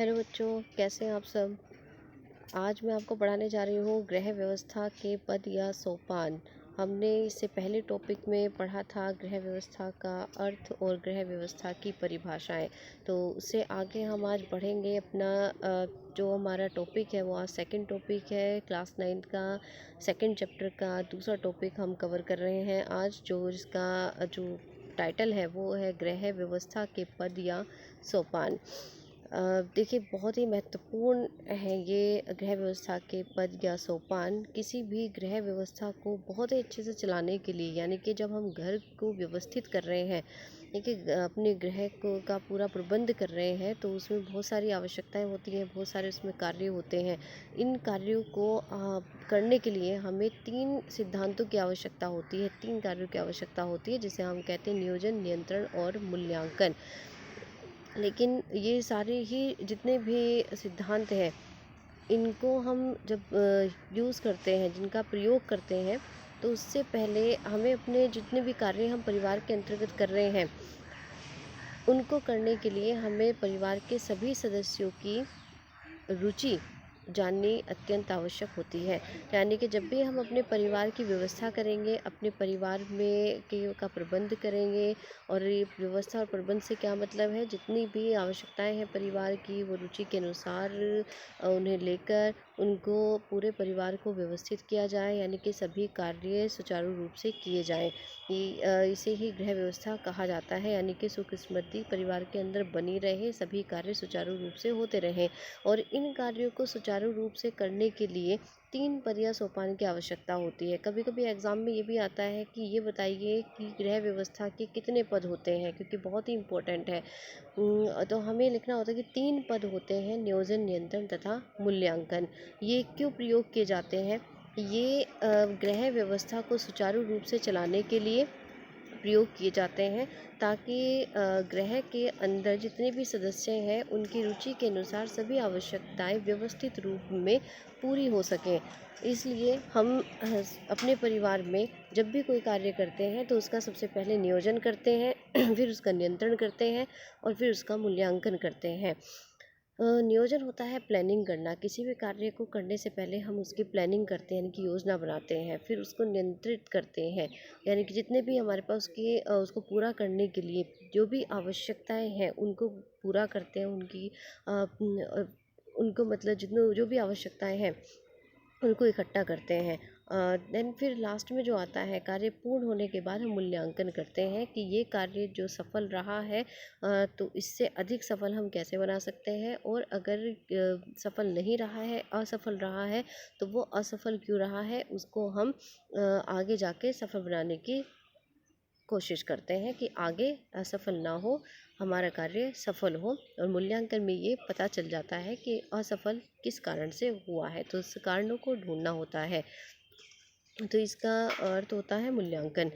Hello बच्चों, कैसे हैं आप सब। आज मैं आपको पढ़ाने जा रही हूँ ग्रह व्यवस्था के पद या सोपान। हमने इससे पहले टॉपिक में पढ़ा था ग्रह व्यवस्था का अर्थ और ग्रह व्यवस्था की परिभाषाएं। तो उससे आगे हम आज बढ़ेंगे। अपना जो हमारा टॉपिक है वो आज सेकंड टॉपिक है, क्लास 9 का सेकंड चैप्टर का दूसरा टॉपिक हम कवर कर रहे हैं आज। जिसका जो टाइटल है वो है ग्रह व्यवस्था के पद या सोपान। देखिए, बहुत ही महत्वपूर्ण है ये ग्रह व्यवस्था के पद या सोपान। किसी भी ग्रह व्यवस्था को बहुत ही अच्छे से चलाने के लिए, यानी कि जब हम घर को व्यवस्थित कर रहे हैं, देखिए अपने ग्रह को का पूरा प्रबंध कर रहे हैं, तो उसमें बहुत सारी आवश्यकताएं होती हैं, बहुत सारे उसमें कार्य होते हैं। इन कार्यों को करने के लिए हमें 3 सिद्धांतों की आवश्यकता होती है, 3 कार्यों की आवश्यकता होती है, जिसे हम कहते हैं नियोजन, नियंत्रण और मूल्यांकन। लेकिन ये सारे ही जितने भी सिद्धांत हैं, इनको हम जब यूज़ करते हैं, जिनका प्रयोग करते हैं, तो उससे पहले हमें अपने जितने भी कार्य हम परिवार के अंतर्गत कर रहे हैं, उनको करने के लिए हमें परिवार के सभी सदस्यों की रुचि जाननी अत्यंत आवश्यक होती है। यानी कि जब भी हम अपने परिवार की व्यवस्था करेंगे, अपने परिवार में के का प्रबंध करेंगे, और ये व्यवस्था और प्रबंध से क्या मतलब है, जितनी भी आवश्यकताएं हैं परिवार की, वो रुचि के अनुसार उन्हें लेकर उनको पूरे परिवार को व्यवस्थित किया जाए, यानी कि सभी कार्य सुचारू रूप से किए जाएं। इसे ही गृह व्यवस्था कहा जाता है, यानी कि सुख समृद्धि परिवार के अंदर बनी रहे, सभी कार्य सुचारू रूप से होते रहें। और इन कार्यों को सुचारू रूप से करने के लिए 3 पद या सोपान की आवश्यकता होती है। कभी कभी एग्जाम में ये भी आता है कि ये बताइए कि गृह व्यवस्था के कितने पद होते हैं, क्योंकि बहुत ही इम्पोर्टेंट है। तो हमें लिखना होता है कि 3 पद होते हैं, नियोजन, नियंत्रण तथा मूल्यांकन। ये क्यों प्रयोग किए जाते हैं? ये गृह व्यवस्था को सुचारू रूप से चलाने के लिए प्रयोग किए जाते हैं, ताकि ग्रह के अंदर जितने भी सदस्य हैं, उनकी रुचि के अनुसार सभी आवश्यकताएं व्यवस्थित रूप में पूरी हो सकें। इसलिए हम अपने परिवार में जब भी कोई कार्य करते हैं, तो उसका सबसे पहले नियोजन करते हैं फिर उसका नियंत्रण करते हैं और फिर उसका मूल्यांकन करते हैं। नियोजन होता है प्लानिंग करना। किसी भी कार्य को करने से पहले हम उसकी प्लानिंग करते हैं, यानी कि योजना बनाते हैं, फिर उसको नियंत्रित करते हैं, यानी कि जितने भी हमारे पास उसको पूरा करने के लिए जो भी आवश्यकताएं हैं, उनको पूरा करते हैं। उनको मतलब जितने जो भी आवश्यकताएं हैं, उनको इकट्ठा करते हैं। देन फिर लास्ट में जो आता है, कार्य पूर्ण होने के बाद हम मूल्यांकन करते हैं कि ये कार्य जो सफल रहा है, तो इससे अधिक सफल हम कैसे बना सकते हैं, और अगर सफल नहीं रहा है, असफल रहा है, तो वो असफल क्यों रहा है, उसको हम आगे जाके सफल बनाने की कोशिश करते हैं कि आगे असफल ना हो, हमारा कार्य सफल हो। और मूल्यांकन में ये पता चल जाता है कि असफल किस कारण से हुआ है, तो उस कारणों को ढूंढना होता है। तो इसका अर्थ होता है मूल्यांकन।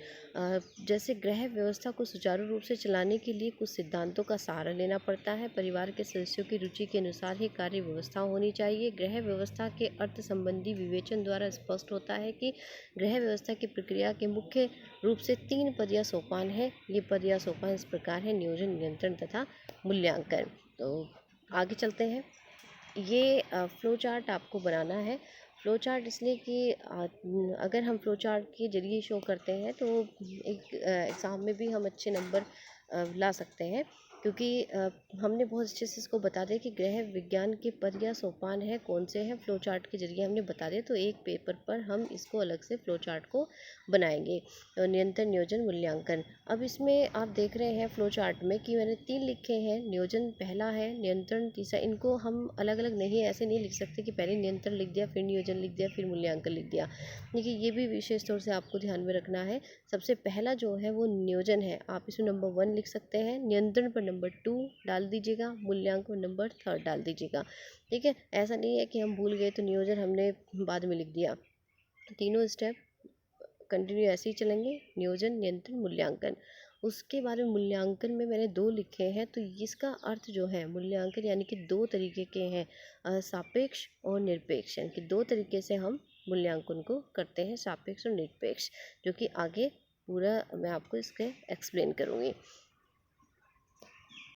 जैसे ग्रह व्यवस्था को सुचारू रूप से चलाने के लिए कुछ सिद्धांतों का सहारा लेना पड़ता है। परिवार के सदस्यों की रुचि के अनुसार ही कार्य व्यवस्था होनी चाहिए। ग्रह व्यवस्था के अर्थ संबंधी विवेचन द्वारा स्पष्ट होता है कि ग्रह व्यवस्था की प्रक्रिया के मुख्य रूप से 3 पद या सोपान है। ये पद या सोपान इस प्रकार है: नियोजन, नियंत्रण तथा मूल्यांकन। तो आगे चलते हैं। ये फ्लो चार्ट आपको बनाना है। फ्लो चार्ट इसलिए कि अगर हम फ्लो चार्ट के जरिए शो करते हैं, तो एक एग्ज़ाम में भी हम अच्छे नंबर ला सकते हैं, क्योंकि हमने बहुत अच्छे से इसको बता दिया कि ग्रह विज्ञान के पद या सोपान है कौन से हैं, फ्लो चार्ट के जरिए हमने बता दिया। तो एक पेपर पर हम इसको अलग से फ्लो चार्ट को बनाएंगे। नियंत्रण, नियोजन, मूल्यांकन। अब इसमें आप देख रहे हैं फ्लो चार्ट में कि मैंने 3 लिखे हैं। नियोजन पहला है, नियंत्रण तीसरा। इनको हम अलग अलग नहीं, ऐसे नहीं लिख सकते कि पहले नियंत्रण लिख दिया, फिर नियोजन लिख दिया, फिर मूल्यांकन लिख दिया। देखिए, ये भी विशेष तौर से आपको ध्यान में रखना है। सबसे पहला जो है वो नियोजन है, आप इसमें नंबर 1 लिख सकते हैं। नियंत्रण पर नंबर 2 डाल दीजिएगा, मूल्यांकन पर नंबर 3 डाल दीजिएगा। ठीक है, ऐसा नहीं है कि हम भूल गए तो नियोजन हमने बाद में लिख दिया। तीनों स्टेप कंटिन्यू ऐसे ही चलेंगे: नियोजन, नियंत्रण, मूल्यांकन। उसके बाद में मूल्यांकन में मैंने 2 लिखे हैं। तो इसका अर्थ जो है, मूल्यांकन यानी कि 2 तरीके के हैं, सापेक्ष और निरपेक्ष, यानी कि 2 तरीके से हम मूल्यांकन को करते हैं, सापेक्ष और निरपेक्ष, जो कि आगे पूरा मैं आपको इसके एक्सप्लेन करूँगी।